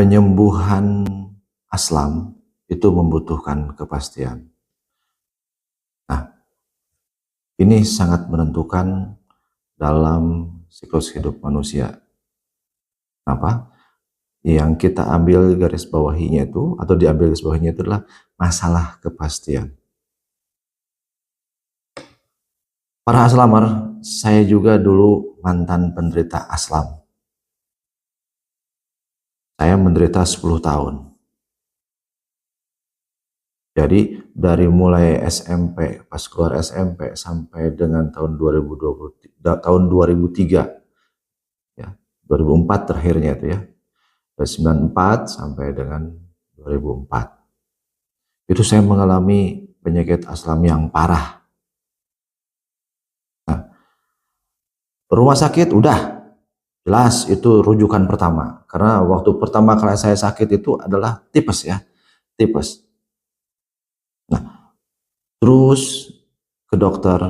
penyembuhan aslam itu membutuhkan kepastian. Nah, ini sangat menentukan dalam siklus hidup manusia. Apa? Yang kita ambil garis bawahinya itu, atau diambil garis bawahinya itu adalah masalah kepastian. Para aslamar, saya juga dulu mantan penderita aslam. Saya menderita 10 tahun. Jadi dari mulai SMP, pas keluar SMP sampai dengan tahun 2020, tahun 2003, ya, 2004 terakhirnya itu ya, dari 94 sampai dengan 2004. Itu saya mengalami penyakit aslam yang parah. Nah, rumah sakit udah jelas itu rujukan pertama, karena waktu pertama kali saya sakit itu adalah tipes ya, tipes. Nah, terus ke dokter,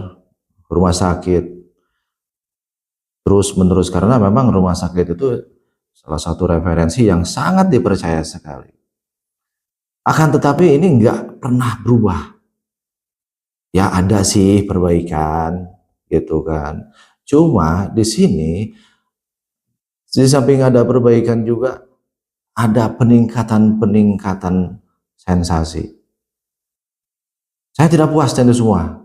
rumah sakit, terus menerus, karena memang rumah sakit itu salah satu referensi yang sangat dipercaya sekali. Akan tetapi ini nggak pernah berubah. Ya ada sih perbaikan gitu kan. Cuma di sini di samping ada perbaikan juga ada peningkatan sensasi. Saya tidak puas dengan itu semua.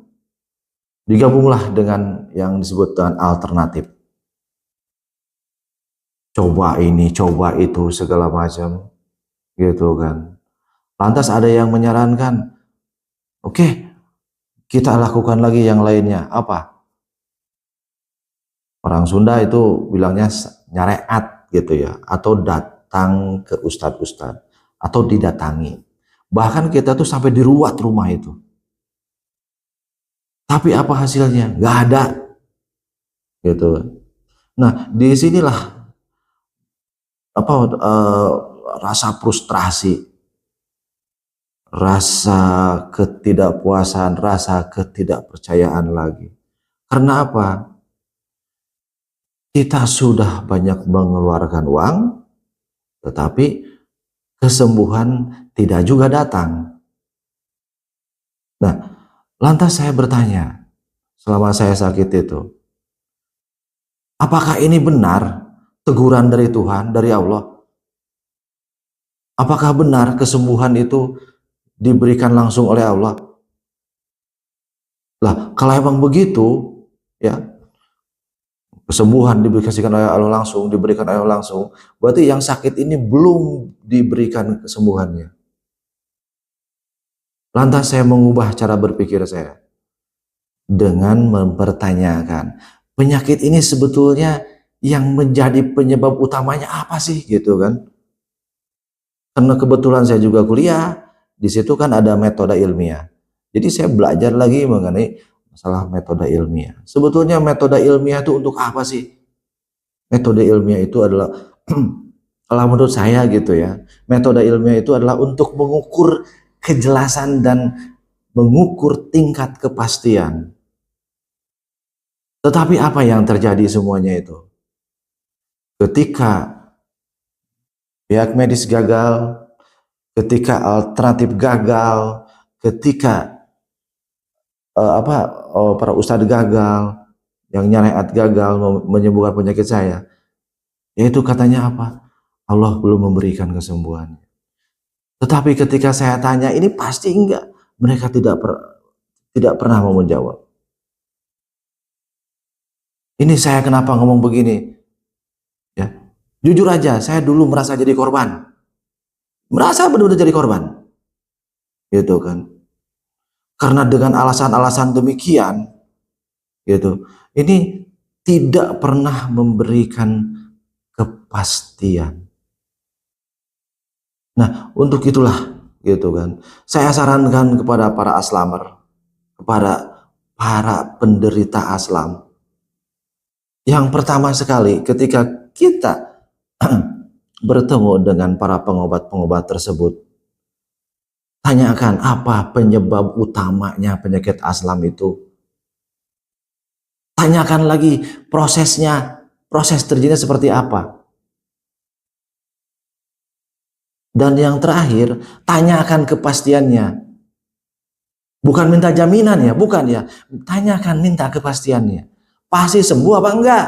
Digabunglah dengan yang disebut dengan alternatif. Coba ini, coba itu, segala macam. Gitu kan. Lantas ada yang menyarankan, oke, kita lakukan lagi yang lainnya. Apa? Orang Sunda itu bilangnya nyareat gitu ya. Atau datang ke ustadz-ustadz. Atau didatangi. Bahkan kita tuh sampai diruat rumah itu. Tapi apa hasilnya? Nggak ada. Gitu. Nah, disinilah rasa frustrasi, rasa ketidakpuasan, rasa ketidakpercayaan lagi. Karena apa? Kita sudah banyak mengeluarkan uang, tetapi kesembuhan tidak juga datang. Nah, lantas saya bertanya, selama saya sakit itu, apakah ini benar teguran dari Tuhan, dari Allah? Apakah benar kesembuhan itu diberikan langsung oleh Allah? Lah, kalau emang begitu, ya, kesembuhan diberikan oleh Allah langsung, diberikan oleh Allah langsung, berarti yang sakit ini belum diberikan kesembuhannya. Lantas saya mengubah cara berpikir saya dengan mempertanyakan, penyakit ini sebetulnya yang menjadi penyebab utamanya apa sih, gitu kan? Karena kebetulan saya juga kuliah, di situ kan ada metode ilmiah. Jadi saya belajar lagi mengenai masalah metode ilmiah. Sebetulnya metode ilmiah itu untuk apa sih? Metode ilmiah itu adalah, kalau menurut saya gitu ya, metode ilmiah itu adalah untuk mengukur kejelasan dan mengukur tingkat kepastian. Tetapi apa yang terjadi semuanya itu? Ketika pihak medis gagal, ketika alternatif gagal, ketika para ustadz gagal, yang nyariat gagal menyembuhkan penyakit saya, yaitu katanya apa? Allah belum memberikan kesembuhan. Tetapi ketika saya tanya, ini pasti enggak, mereka tidak pernah mau menjawab. Ini saya kenapa ngomong begini? Ya, jujur aja, saya dulu merasa jadi korban, merasa benar-benar jadi korban, gitu kan? Karena dengan alasan-alasan demikian, gitu, ini tidak pernah memberikan kepastian. Nah, untuk itulah, gitu kan, saya sarankan kepada para aslamar, kepada para penderita aslam, yang pertama sekali ketika kita bertemu dengan para pengobat-pengobat tersebut, tanyakan apa penyebab utamanya penyakit aslam itu. Tanyakan lagi prosesnya, proses terjadinya seperti apa. Dan yang terakhir, tanyakan kepastiannya. Bukan minta jaminan ya, bukan ya. Tanyakan, minta kepastiannya. Pasti sembuh apa enggak?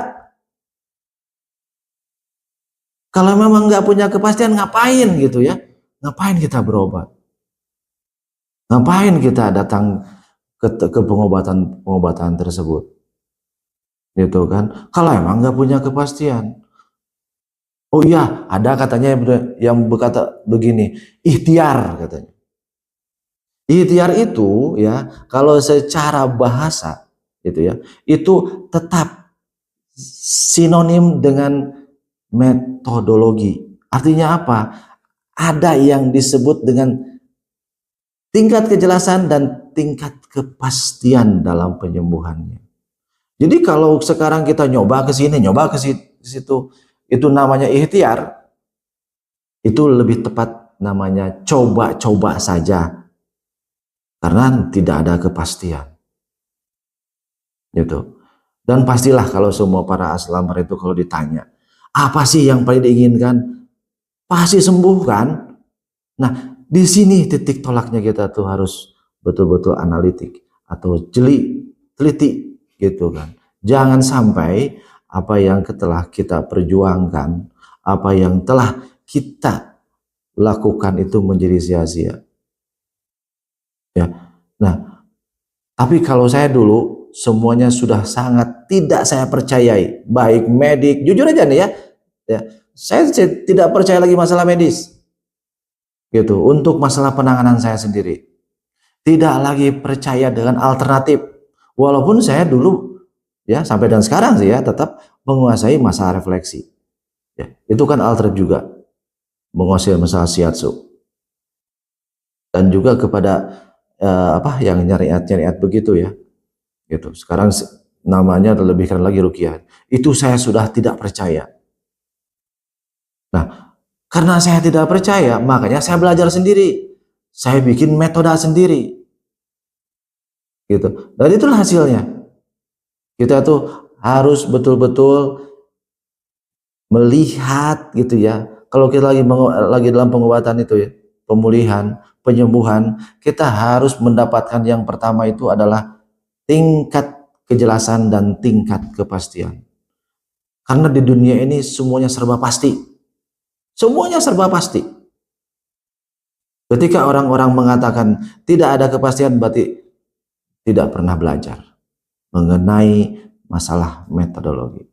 Kalau memang enggak punya kepastian, ngapain gitu ya? Ngapain kita berobat? Ngapain kita datang ke pengobatan tersebut? Gitu kan? Kalau emang enggak punya kepastian. Oh iya, ada katanya yang berkata begini, ikhtiar katanya. Ikhtiar itu ya, kalau secara bahasa gitu ya, itu tetap sinonim dengan metodologi. Artinya apa? Ada yang disebut dengan tingkat kejelasan dan tingkat kepastian dalam penyembuhannya. Jadi kalau sekarang kita nyoba ke sini, nyoba ke situ, itu namanya ikhtiar. Itu lebih tepat namanya coba-coba saja. Karena tidak ada kepastian. Gitu. Dan pastilah kalau semua para aslammer itu kalau ditanya, apa sih yang paling diinginkan? Pasti sembuh kan? Nah, di sini titik tolaknya kita tuh harus betul-betul analitik atau teliti gitu kan. Jangan sampai apa yang telah kita perjuangkan, apa yang telah kita lakukan itu menjadi sia-sia. Ya. Nah, tapi kalau saya dulu semuanya sudah sangat tidak saya percayai, baik medik, jujur aja nih ya. Ya, saya tidak percaya lagi masalah medis. Gitu, untuk masalah penanganan saya sendiri. Tidak lagi percaya dengan alternatif. Walaupun saya dulu ya sampai dan sekarang sih ya tetap menguasai masalah refleksi. Ya, itu kan alternatif juga menguasai masalah shiatsu. Dan juga kepada yang nyariat begitu ya. Gitu. Sekarang namanya lebih keren lagi ruqyah. Itu saya sudah tidak percaya. Nah, karena saya tidak percaya, makanya saya belajar sendiri. Saya bikin metode sendiri. Gitu. Dan itulah hasilnya. Kita tuh harus betul-betul melihat gitu ya. Kalau kita lagi dalam pengobatan itu ya, pemulihan, penyembuhan, kita harus mendapatkan yang pertama itu adalah tingkat kejelasan dan tingkat kepastian. Karena di dunia ini semuanya serba pasti. Semuanya serba pasti. Ketika orang-orang mengatakan tidak ada kepastian, berarti tidak pernah belajar mengenai masalah metodologi.